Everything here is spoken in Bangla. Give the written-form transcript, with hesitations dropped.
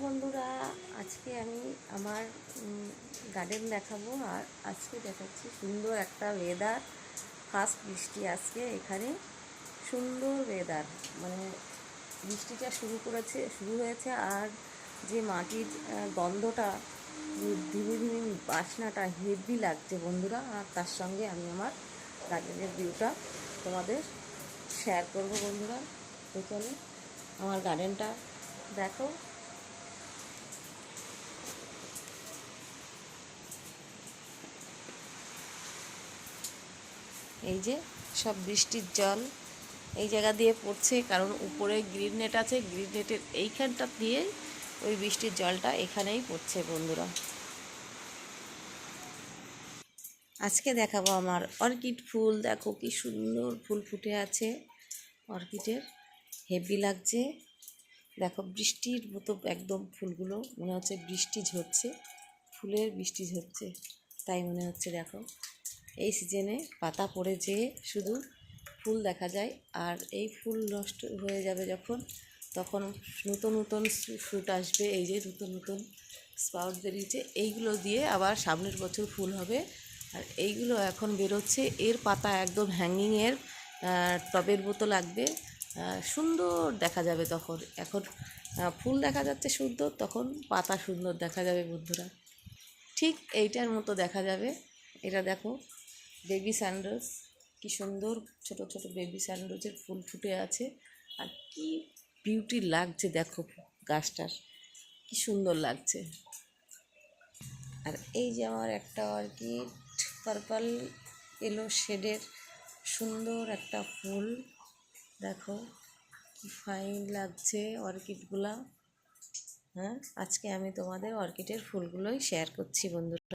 বন্ধুরা, আজকে আমি আমার গার্ডেন দেখাবো। আর আজকে দেখাচ্ছি সুন্দর একটা ওয়েদার। ফার্স্ট বৃষ্টি আজকে এখানে, সুন্দর ওয়েদার। মানে বৃষ্টিটা শুরু হয়েছে। আর যে মাটির গন্ধটা, ধীরে ধীরে বাসনাটা হেভি লাগছে বন্ধুরা। আর তার সঙ্গে আমি আমার গার্ডেনের ভিউটা তোমাদের শেয়ার করবো বন্ধুরা। তো চলো আমার গার্ডেনটা দেখো। এই যে সব বৃষ্টির জল এই জায়গা দিয়ে পড়ছে, কারণ উপরে গ্রিন নেট আছে। গ্রিন নেটের এইখানটা দিয়ে ওই বৃষ্টির জলটা এখানেই পড়ছে বন্ধুরা। আজকে দেখাবো আমার অর্কিড ফুল। দেখো কি সুন্দর ফুল ফুটে আছে অর্কিডের, হেভি লাগছে। দেখো বৃষ্টির মতো একদম ফুলগুলো, মনে হচ্ছে বৃষ্টি ঝরছে, ফুলের বৃষ্টি ঝরছে তাই মনে হচ্ছে। দেখো এই সিজনে পাতা পড়ে যেয়ে শুধু ফুল দেখা যায়। আর এই ফুল নষ্ট হয়ে যাবে যখন, তখন নতুন নতুন ফ্রুট আসবে। এই যে নতুন নতুন স্পাউট বেরিয়েছে, এইগুলো দিয়ে আবার সামনের বছর ফুল হবে। আর এইগুলো এখন বেরোচ্ছে, এর পাতা একদম হ্যাঙ্গিংয়ের টবের মতো লাগবে, সুন্দর দেখা যাবে তখন। এখন ফুল দেখা যাচ্ছে সুন্দর, তখন পাতা সুন্দর দেখা যাবে বন্ধুরা। ঠিক এইটার মতো দেখা যাবে। এটা দেখো বেবি স্যান্ডোজ, কি সুন্দর ছোট ছোট বেবি স্যান্ডোজের ফুল ফুটে আছে। আর কি বিউটি লাগছে দেখো গাছটার, কি সুন্দর লাগছে। আর এই যে আমার একটা অর্কিড, পার্পল এলো শেডের সুন্দর একটা ফুল। দেখো কি ফাইন লাগছে অর্কিডগুলা। হ্যাঁ, আজকে আমি তোমাদের অর্কিডের ফুলগুলোই শেয়ার করছি বন্ধুরা।